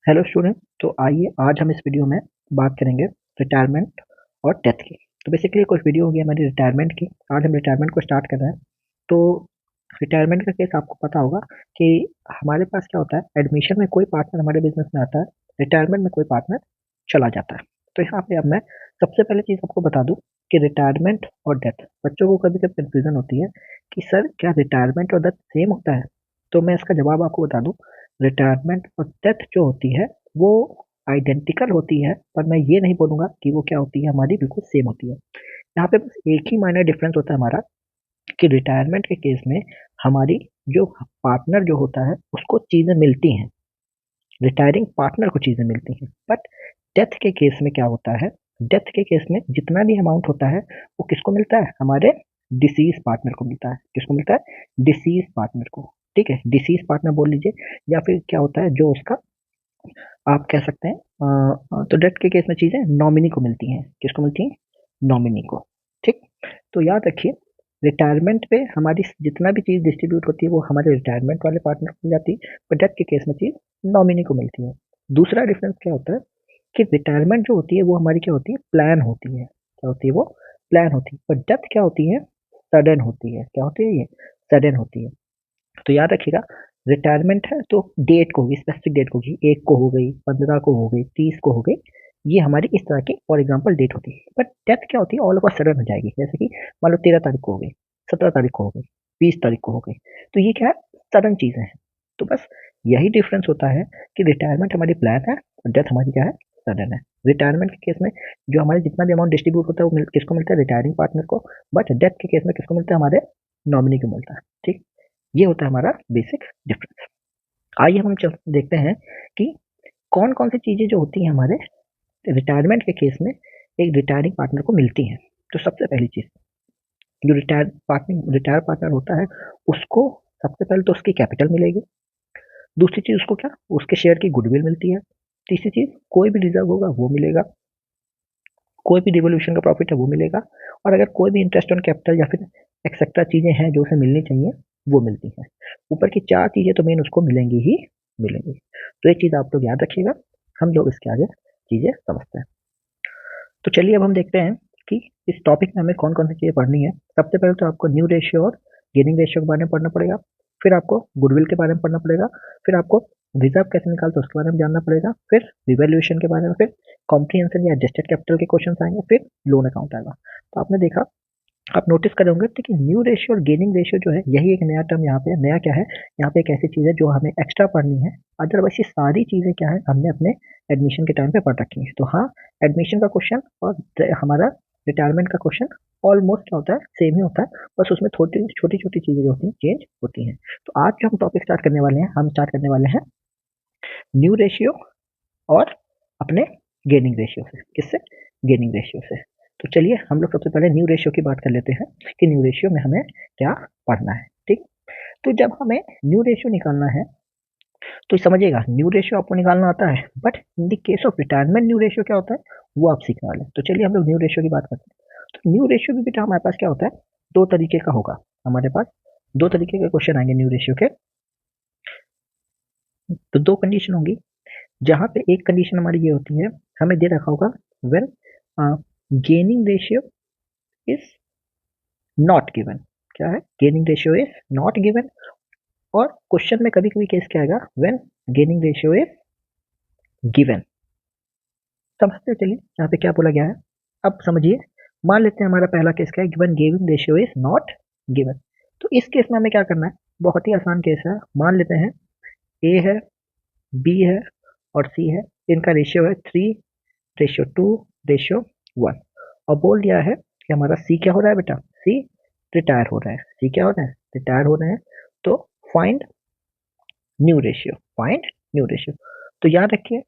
Hello student. तो आइए आज हम इस वीडियो में बात करेंगे रिटायरमेंट और डेथ की। तो बेसिकली कुछ वीडियो होगी हमारी रिटायरमेंट की। आज हम रिटायरमेंट को स्टार्ट कर रहे हैं। तो रिटायरमेंट का केस आपको पता होगा कि हमारे पास क्या होता है, एडमिशन में कोई पार्टनर हमारे बिजनेस में आता है, रिटायरमेंट में कोई पार्टनर चला जाता है। तो यहाँ पे अब मैं सबसे पहले चीज़ आपको बता दूं कि रिटायरमेंट और डेथ, बच्चों को कभी कभी कंफ्यूजन होती है कि सर क्या रिटायरमेंट और डेथ सेम होता है। तो मैं इसका जवाब आपको बता दूं, रिटायरमेंट और डेथ जो होती है वो आइडेंटिकल होती है, पर मैं ये नहीं बोलूंगा कि वो क्या होती है, हमारी बिल्कुल सेम होती है। यहाँ पे बस एक ही माइनर डिफरेंस होता है हमारा, कि रिटायरमेंट के केस में हमारी जो पार्टनर जो होता है उसको चीजें मिलती हैं, रिटायरिंग पार्टनर को चीजें मिलती हैं। बट डेथ के केस में क्या होता है, डेथ के केस में जितना भी अमाउंट होता है वो किसको मिलता है, हमारे डिसीज पार्टनर को मिलता है। किसको मिलता है, डिसीज पार्टनर को। ठीक है, डिसीज पार्टनर बोल लीजिए, या फिर क्या होता है जो उसका आप कह सकते हैं तो डेथ के केस में चीजें नॉमिनी को मिलती हैं। किसको मिलती हैं, नॉमिनी को। ठीक। तो याद रखिए, रिटायरमेंट पे हमारी जितना भी चीज डिस्ट्रीब्यूट होती है वो हमारे रिटायरमेंट वाले पार्टनर को मिल जाती है, पर डेथ के केस में चीज नॉमिनी को मिलती है। दूसरा डिफरेंस क्या होता है कि रिटायरमेंट जो होती है वो हमारी क्या होती है, प्लान होती है। क्या होती है वो, प्लान होती है। पर डेथ क्या होती है, सडन होती है। क्या होती है ये, सडन होती है। तो याद रखिएगा, रिटायरमेंट है तो डेट को होगी, स्पेसिफिक डेट को होगी, 1 को हो गई, 15 को हो गई, 30 को हो गई। ये हमारी इस तरह की फॉर एग्जाम्पल डेट होती है। बट डेथ क्या होती है, ऑल ओवर सडन हो जाएगी। जैसे कि मान लो 13 तारीख को हो गई, 17 तारीख को हो गई, 20 तारीख को हो गई। तो ये क्या है, सडन चीजें हैं। तो बस यही डिफरेंस होता है कि रिटायरमेंट हमारी प्लान है और डेथ हमारी क्या है, सडन है। रिटायरमेंट के केस में जो हमारे जितना भी अमाउंट डिस्ट्रीब्यूट होता है वो किसको मिलता है, रिटायरिंग पार्टनर को। बट डेथ के केस में किसको मिलता है, हमारे नॉमिनी को मिलता है। ठीक। ये होता है हमारा बेसिक डिफरेंस। आइए हम चल देखते हैं कि कौन कौन सी चीजें जो होती हैं हमारे रिटायरमेंट के केस में एक रिटायरिंग पार्टनर को मिलती हैं। तो सबसे पहली चीज, जो रिटायर पार्टनर होता है उसको सबसे पहले तो उसकी कैपिटल मिलेगी। दूसरी चीज उसको क्या, उसके शेयर की गुडविल मिलती है। तीसरी चीज, कोई भी रिजर्व होगा वो मिलेगा, कोई भी डिवोल्यूशन का प्रॉफिट है वो मिलेगा, और अगर कोई भी इंटरेस्ट ऑन कैपिटल या फिर एक्सेट्रा चीजें हैं जो उसे मिलनी चाहिए वो मिलती हैं। ऊपर की चार चीजें तो मेन उसको मिलेंगी ही मिलेंगी। तो एक चीज आप लोग याद रखिएगा, हम लोग इसके आगे चीजें समझते हैं। तो चलिए अब हम देखते हैं कि इस टॉपिक में हमें कौन कौन सी चीजें पढ़नी है। सबसे पहले तो आपको न्यू रेशियो और गेनिंग रेशियो के बारे में पढ़ना पड़ेगा। फिर आपको गुडविल के बारे में पढ़ना पड़ेगा। फिर आपको रिजर्व कैसे निकालते हैं उसके बारे में जानना पड़ेगा। फिर रिवैल्यूएशन के बारे में, फिर कॉम्प्रिहेंशन या एडजस्टेड कैपिटल के क्वेश्चन आएंगे, फिर लोन अकाउंट आएगा। तो आपने देखा, आप नोटिस करें होंगे कि न्यू रेशियो और गेनिंग रेशियो जो है यही एक नया टर्म यहाँ पे। नया क्या है, यहाँ पे एक ऐसी चीज है जो हमें एक्स्ट्रा पढ़नी है। अदरवाइज ये सारी चीजें क्या है, हमने अपने एडमिशन के टाइम पे पढ़ रखी है। तो हाँ, एडमिशन का क्वेश्चन और हमारा रिटायरमेंट का क्वेश्चन ऑलमोस्ट क्या होता है, सेम ही होता है। बस उसमें छोटी छोटी छोटी चीजें जो होती हैं चेंज होती हैं। तो आज जो हम टॉपिक स्टार्ट करने वाले हैं, हम स्टार्ट करने वाले हैं न्यू रेशियो और अपने गेनिंग रेशियो से। किससे, गेनिंग रेशियो से। तो चलिए हम लोग सबसे पहले न्यू रेशियो की बात कर लेते हैं कि न्यू रेशियो में हमें क्या पढ़ना है। ठीक। तो जब हमें न्यू रेशियो निकालना है तो समझिएगा, न्यू रेशियो आपको निकालना आता है, but in the case of retirement new ratio क्या होता है वो आप सीखने वाले हैं। तो चलिए हम लोग न्यू रेशियो की बात करते हैं। तो न्यू रेशियो भी बेटा हमारे पास क्या होता है, दो तरीके का होगा। हमारे पास दो तरीके के क्वेश्चन आएंगे न्यू रेशियो के। तो दो कंडीशन होंगी, जहां पे एक कंडीशन हमारी ये होती है, हमें दे रखा होगा when gaining ratio is not given. क्या है, gaining ratio is not given. और क्वेश्चन में कभी कभी केस क्या आएगा, when gaining ratio is given. समझते हो, चलिए यहाँ पे क्या बोला गया है अब समझिए। मान लेते हैं हमारा पहला केस क्या है, given gaining ratio is not given. तो इस केस में हमें क्या करना है, बहुत ही आसान केस है। मान लेते हैं ए है, बी है और सी है। इनका रेशियो है 3:2 रेशियो 1। और बोल दिया है कि हमारा सी क्या हो रहा है बेटा, सी रिटायर हो रहा है। सी क्या हो रहा है, रिटायर हो रहे हैं। तो find new ratio, find new ratio. तो याद रखिए,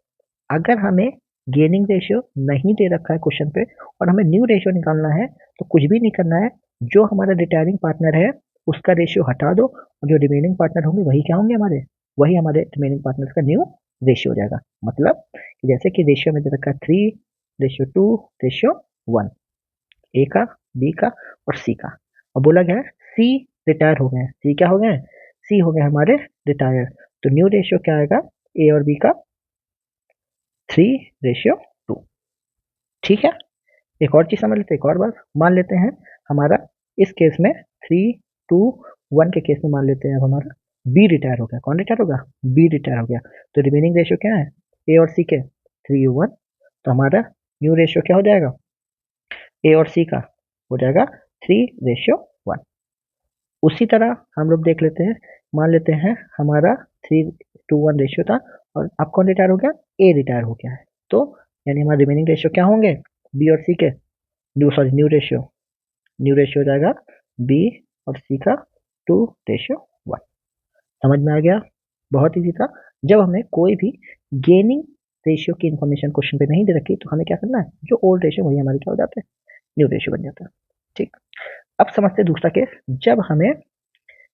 अगर हमें गेनिंग रेशियो नहीं दे रखा है क्वेश्चन पे और हमें न्यू रेशियो निकालना है, तो कुछ भी नहीं करना है। जो हमारा रिटायरिंग पार्टनर है उसका रेशियो हटा दो, और जो रिमेनिंग पार्टनर होंगे वही क्या होंगे, हमारे वही हमारे रिमेनिंग पार्टनर का न्यू रेशियो हो जाएगा। मतलब कि जैसे कि रेशियो में दे रखा है 3:2:1, ए का, बी का और सी का। और बोला गया है सी रिटायर हो गए हैं। सी क्या हो गए हैं, सी हो गए हमारे रिटायर। तो न्यू रेशियो क्या आएगा, ए और बी का 3:2। ठीक है, एक और चीज समझ लेते हैं, एक और बात मान लेते हैं हमारा इस केस में 3:1 के केस में मान लेते हैं अब हमारा बी रिटायर हो गया। कौन रिटायर होगा? बी रिटायर हो गया। तो रिमेनिंग रेशियो क्या है? ए और सी के 3:1। तो हमारा न्यू रेशियो क्या हो जाएगा? ए और सी का हो जाएगा 3:1। उसी तरह हम लोग देख लेते हैं, मान लेते हैं हमारा 3:1 रेशियो था और अब कौन रिटायर हो गया? ए रिटायर हो गया है। तो यानी हमारे रिमेनिंग रेशियो क्या होंगे? बी और सी के न्यू रेशियो हो जाएगा बी और सी का 2:1। समझ में आ गया? बहुत ईजी था। जब हमें कोई भी गेनिंग रेशियो की इंफॉर्मेशन क्वेश्चन पे नहीं दे रखी तो हमें क्या करना है? जो ओल्ड रेशियो वही हमारे क्या हो जाते हैं? न्यू रेशियो बन जाता है। ठीक, अब समझते हैं दूसरा केस, जब हमें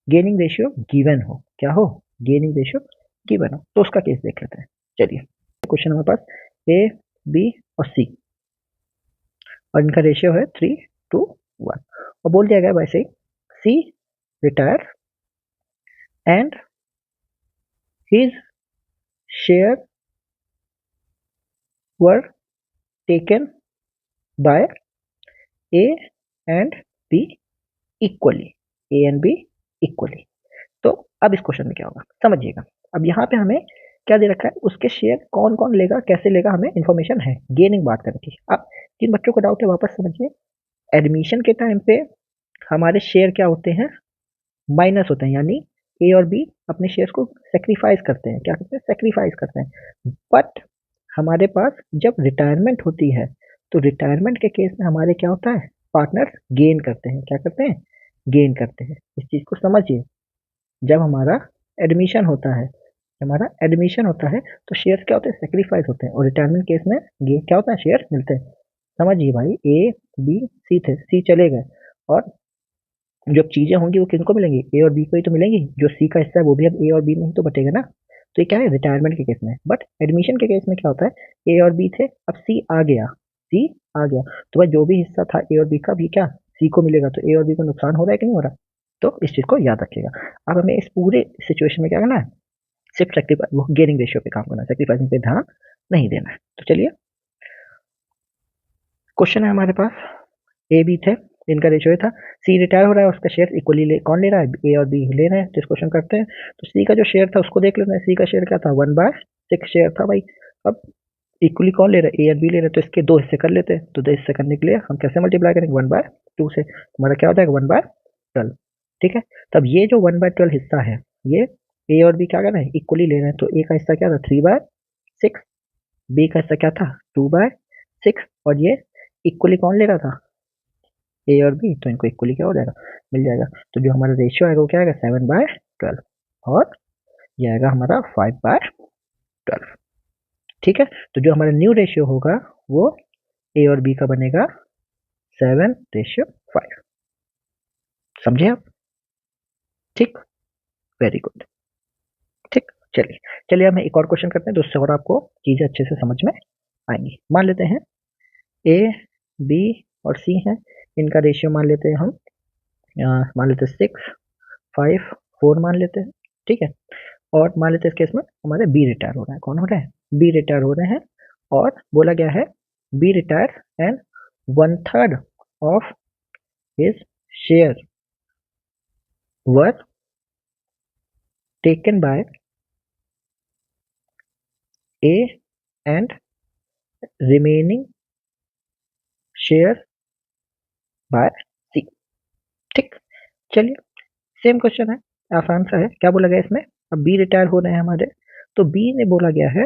गेनिंग रेशियो गिवन हो। क्या हो? गेनिंग रेशियो गिवन हो। तो उसका केस देख लेते हैं। चलिए, क्वेश्चन हमारे पास ए, बी और सी और इनका रेशियो है 3:1 और बोल दिया गया वैसे ही C retire and his share were taken by A and B equally. A and B equally. तो अब इस क्वेश्चन में क्या होगा समझिएगा। अब यहाँ पे हमें क्या दे रखा है? उसके शेयर कौन कौन लेगा, कैसे लेगा, हमें इन्फॉर्मेशन है। गेनिंग बात कर रखी है। अब जिन बच्चों को डाउट है वापस समझिए, एडमिशन के टाइम पे हमारे शेयर क्या होते हैं? माइनस होते हैं, यानी ए और बी अपने शेयर्स को सेक्रीफाइस करते हैं। क्या करते हैं? सेक्रीफाइस करते हैं। बट हमारे पास जब रिटायरमेंट होती है तो रिटायरमेंट के केस में हमारे क्या होता है? पार्टनर्स गेन करते हैं। क्या करते हैं? गेन करते हैं। इस चीज को समझिए। जब हमारा एडमिशन होता है तो शेयर्स क्या होते हैं? सेक्रीफाइस होते हैं। और रिटायरमेंट केस में क्या होता है? शेयर मिलते हैं। समझिए भाई, ए बी सी थे, सी चले गए और जो चीजें होंगी वो किनको मिलेंगी? ए और बी को ही तो मिलेंगी। जो सी का हिस्सा है वो भी अब ए और बी में ही तो बटेगा ना। तो ये क्या है? रिटायरमेंट के केस में। बट एडमिशन के केस में क्या होता है? ए और बी थे, अब सी आ गया। सी आ गया तो भाई जो भी हिस्सा था ए और बी का भी क्या सी को मिलेगा। तो ए और बी को नुकसान हो रहा है कि नहीं हो रहा? तो इस चीज को याद रखिएगा। अब हमें इस पूरे सिचुएशन में क्या करना है? सिर्फ सेक्रीफाइस, वो गेनिंग रेशियो पे काम करना है, सेक्रीफाइसिंग पे ध्यान नहीं देना है। तो चलिए, क्वेश्चन है हमारे पास, ए बी थे, इनका रेशियो था, सी रिटायर हो रहा है, उसका शेयर इक्वली कौन ले रहा है? ए और बी ले रहे हैं। तो इस क्वेश्चन करते हैं। तो सी का जो शेयर था उसको देख लेते हैं। सी का शेयर क्या था? 1/6 शेयर था भाई। अब इक्वली कौन ले रहा है? ए और बी ले रहे हैं। तो इसके दो हिस्से कर लेते हैं। तो दो हिस्से करने के लिए हम कैसे मल्टीप्लाई करेंगे? 1/2 से। हमारा क्या हो जाएगा? 1/12। ठीक है, तब ये जो 1/12 हिस्सा है, ये ए और बी क्या कर रहे हैं? इक्वली ले रहे हैं। तो ए का हिस्सा क्या था? 3/6। बी का हिस्सा क्या था? 2/6। और ये इक्वली कौन ले रहा था? ए और बी। तो इनको इक्वली क्या हो जाएगा? मिल जाएगा। तो जो हमारा रेशियो आएगा वो क्या आएगा? 7/12 और ये आएगा हमारा 5/12। ठीक है, तो जो हमारा न्यू रेशियो होगा वो ए और बी का बनेगा 7:5। समझे आप? ठीक, वेरी गुड। ठीक, चलिए चलिए अब हम एक और क्वेश्चन करते हैं, तो उससे और आपको चीजें अच्छे से समझ में आएंगी। मान लेते हैं ए बी और सी है, इनका रेशियो मान लेते हैं हम, मान लेते हैं 6:5:4 मान लेते हैं। ठीक है, और मान लेते हैं इस केस में हमारे बी रिटायर हो रहा है। कौन हो रहा है? बी रिटायर हो रहे हैं। और बोला गया है B retire and 1/3 of his share were taken by A and remaining share by C. ठीक, चलिए सेम क्वेश्चन है, आसान सा है। क्या बोला गया इसमें? अब बी रिटायर हो रहे हैं हमारे, तो बी ने बोला गया है,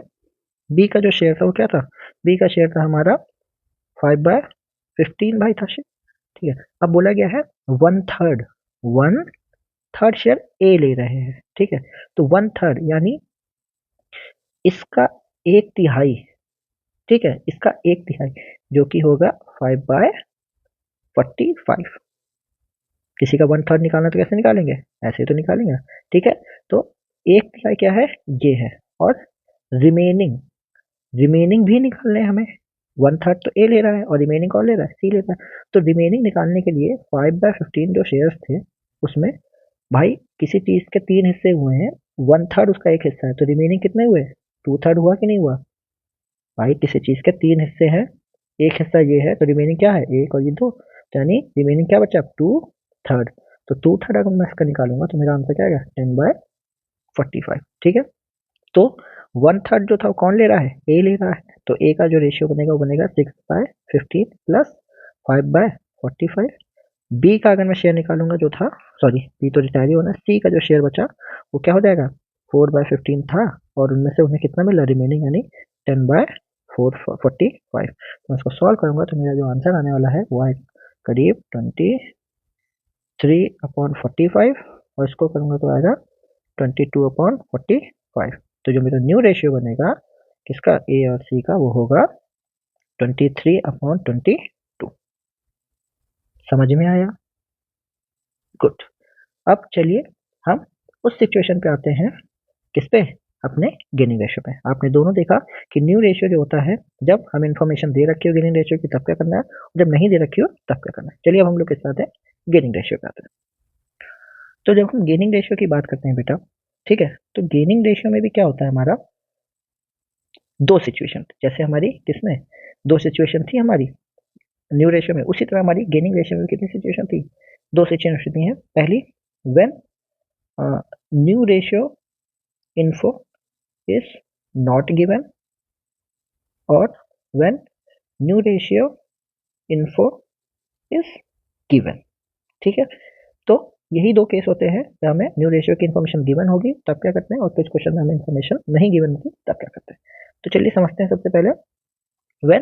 बी का जो शेयर था वो क्या था? बी का शेयर था हमारा 5/15 भाई था शेयर। ठीक है, अब बोला गया है 1/3 शेयर ए ले रहे हैं। ठीक है, तो 1/3 यानी इसका 1/3। ठीक है, इसका 1/3 जो कि होगा 5/45। किसी का 1/3 निकालना तो कैसे निकालेंगे? ऐसे ही तो निकालेंगे। ठीक है, तो 1/3 क्या है? ये है। और रिमेनिंग रिमेनिंग भी निकालने हैं हमें। 1/3 तो ए ले रहा है और रिमेनिंग कौन ले रहा है? सी ले रहा है। तो रिमेनिंग निकालने के लिए 5/15 जो शेयर्स थे उसमें भाई किसी चीज के 3 हिस्से हुए हैं, 1/3 उसका एक हिस्सा है, तो रिमेनिंग कितने हुए? 2/3 हुआ कि नहीं हुआ? भाई किसी चीज के 3 हिस्से हैं, एक हिस्सा ये है, तो रिमेनिंग क्या है, एक और ये 2, तो यानी रिमेनिंग क्या बचा, 2/3। तो 2/3 अगर मैं इसका निकालूंगा तो मेरा आंसर क्या आएगा, 10/45। ठीक है, तो 1/3 जो था वो कौन ले रहा है, ए ले रहा है, तो ए का जो रेशियो बनेगा वो बनेगा 6/15 प्लस 5/45। बी का अगर मैं शेयर निकालूंगा जो था, सॉरी बी तो रिटायर ही होना, सी का जो शेयर बचा वो क्या हो जाएगा, 4/15 था, और उनमें से उन्हें कितना मिला रिमेनिंग, यानी 10/45। तो मैं इसको सॉल्व करूंगा तो मेरा जो आंसर आने वाला है वो है करीब 23/45, और इसको करूंगा तो आएगा 22/45। तो जो मेरा न्यू रेशियो बनेगा किसका, ए और सी का, वो होगा 23/22। समझ में आया, गुड। अब चलिए हम उस सिचुएशन पे आते हैं, किस पे, अपने गेनिंग रेशियो पे। आपने दोनों देखा कि न्यू रेशियो जो होता है, जब हमें इन्फॉर्मेशन दे रखी हो गेनिंग रेशियो की तब क्या करना है, जब नहीं दे रखी हो तब क्या करना है। चलिए अब हम लोग किस पे आते हैं, गेनिंग रेशियो पे आते हैं। तो जब हम गेनिंग रेशियो की बात करते हैं बेटा, ठीक है, तो गेनिंग रेशियो में भी क्या होता है हमारा, दो सिचुएशन, जैसे हमारी किसमें, दो सिचुएशन थी हमारी न्यू रेशियो में, उसी तरह हमारी गेनिंग रेशियो में कितनी सिचुएशन थी, दो सिचुएशन थी हैं। पहली, when new ratio info is not given, और when new ratio info is given। ठीक है, तो यही दो केस होते हैं जब हमें न्यू रेशियो की इन्फॉर्मेशन गिवन होगी तब क्या करते हैं, और कुछ क्वेश्चन में हमें इन्फॉर्मेशन नहीं गिवन होगी तब क्या करते हैं। तो चलिए समझते हैं सबसे पहले, when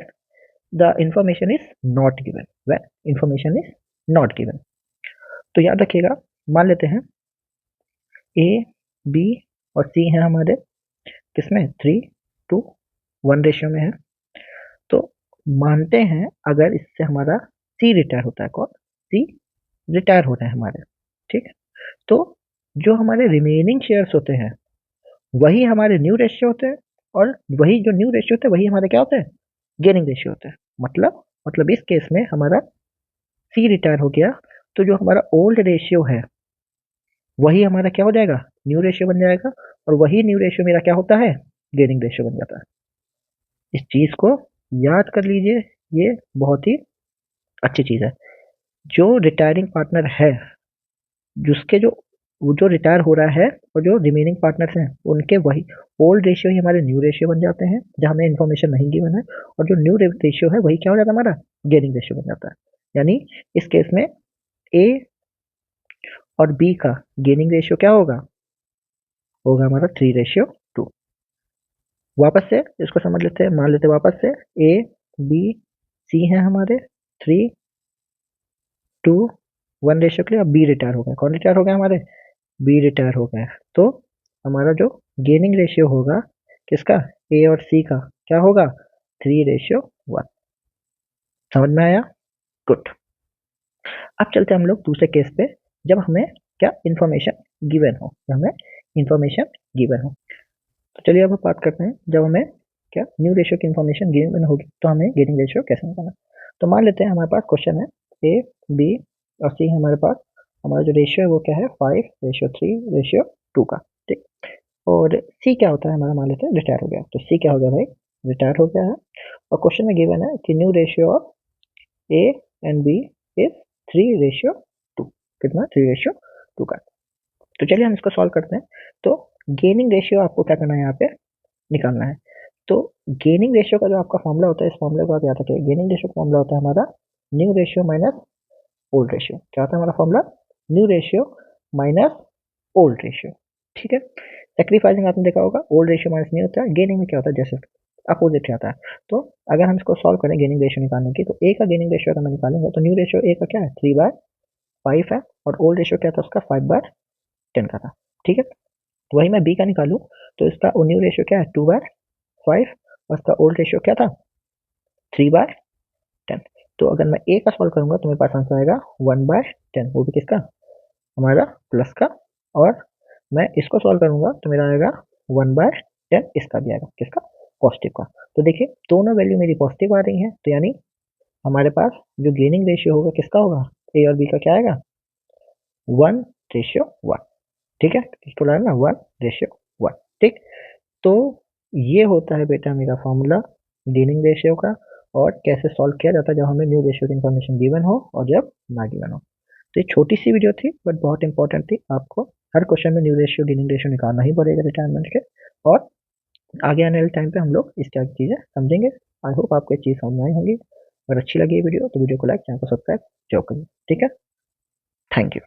the information is not given, when information is not given। तो याद रखिएगा, मान लेते हैं ए, बी और सी हैं हमारे किसमें, 3:1 रेशियो में है। तो मानते हैं अगर इससे हमारा सी रिटायर होता है, कौन, सी रिटायर हो रहे हैं हमारे, ठीक है, तो जो हमारे रिमेनिंग शेयर्स होते हैं वही हमारे न्यू रेशियो होते हैं, और वही जो न्यू रेशियो होते हैं वही हमारे क्या होते हैं, गेनिंग रेशियो होते हैं। मतलब इस केस में हमारा सी रिटायर हो गया, तो जो हमारा ओल्ड रेशियो है वही हमारा क्या हो जाएगा, न्यू रेशियो बन जाएगा, और वही न्यू रेशियो मेरा क्या होता है, गेनिंग रेशियो बन जाता है। इस चीज को याद कर लीजिए, ये बहुत ही अच्छी चीज है। जो रिटायरिंग पार्टनर है, जिसके जो वो जो रिटायर हो रहा है, और जो रिमेनिंग पार्टनर्स हैं उनके वही ओल्ड रेशियो ही हमारे न्यू रेशियो बन जाते हैं, जहां हमें इन्फॉर्मेशन नहीं गिवन है, और जो न्यू रेशियो है वही क्या हो जाता है, हमारा गेनिंग रेशियो बन जाता है। यानी इस केस में ए और बी का गेनिंग रेशियो क्या होगा, होगा हमारा 3:2। वापस से इसको समझ लेते हैं, मान लेते हैं वापस से, ए बी सी हैं हमारे 3:1 रेशियो के लिए। अब बी रिटायर हो गए, कौन रिटायर हो गए हमारे, बी रिटायर हो गए, तो हमारा जो गेनिंग रेशियो होगा किसका, ए और सी का, क्या होगा, 3:1। समझ में आया, गुड। अब चलते हैं हम लोग दूसरे केस पे, जब हमें क्या इन्फॉर्मेशन गिवन हो, जब हमें इन्फॉर्मेशन गिवन हो। तो चलिए अब बात करते हैं, जब हमें क्या न्यू रेशियो की इन्फॉर्मेशन गिवन होगी तो हमें गेनिंग रेशियो कैसे निकालना। तो मान लेते हैं हमारे पास क्वेश्चन है, ए बी और सी है हमारे पास, हमारा जो रेशियो है वो क्या है, 5:3:2 का, ठीक। और सी क्या होता है हमारा, मान लेते हैं रिटायर हो गया, तो सी क्या हो गया भाई, रिटायर हो गया है, और क्वेश्चन में गिवन है कि new ratio of a and b is 3:2। कितना, 3:2 का। तो चलिए हम इसको सॉल्व करते हैं। तो गेनिंग रेशियो आपको क्या करना है, यहाँ पे निकालना है। तो गेनिंग रेशियो का जो आपका फॉर्मूला होता है, इस फॉर्मूले को आप याद रखिए, गेनिंग रेशियो का फॉर्मूला होता है हमारा new ratio minus old ratio. क्या होता है हमारा formula, new ratio minus old ratio, ठीक है। सेक्रीफाइसिंग आपने देखा होगा, ओल्ड रेशियो माइनस न्यू होता है, गेनिंग में क्या होता है, जैसे अपोजिट आता है। तो अगर हम इसको सॉल्व करें गेनिंग रेशियो निकालने की, तो ए का गेनिंग रेशियो अगर मैं निकालूंगा तो न्यू रेशियो ए का क्या है, 3/5 है, और ओल्ड रेशियो क्या था उसका, 5/10 का था, ठीक है। वही मैं बी का निकालूं तो इसका न्यू रेशियो क्या है, 2/5, और इसका ओल्ड रेशियो क्या था, 3/10। तो अगर मैं ए का सॉल्व करूंगा तो मेरे पास आंसर आएगा 1/10, वो भी किसका, हमारा प्लस का, और मैं इसको सॉल्व करूंगा तो मेरा आएगा 1/10, इसका भी आएगा किसका, पॉजिटिव का। तो देखिए दोनों वैल्यू मेरी पॉजिटिव आ रही है, तो यानी हमारे पास जो गेनिंग रेशियो होगा किसका होगा, ए और बी का क्या आएगा, 1:1, ठीक है, इसको लाना 1:1, ठीक। तो ये होता है बेटा मेरा फॉर्मूला गेनिंग रेशियो का, और कैसे सॉल्व किया जाता है जब हमें न्यू रेशियो की इन्फॉर्मेशन गिवन हो और जब ना गिवन हो। तो ये छोटी सी वीडियो थी बट बहुत इंपॉर्टेंट थी। आपको हर क्वेश्चन में न्यू रेशियो गेनिंग रेशियो निकालना ही पड़ेगा रिटायरमेंट के, और आगे आने वाले टाइम पे हम लोग इस क्या चीज़ें समझेंगे। आई होप आपको ये चीज़ समझ में आई होंगी। अगर अच्छी लगी ये वीडियो तो वीडियो को लाइक, चैनल को सब्सक्राइब जरूर करिए। ठीक है, थैंक यू।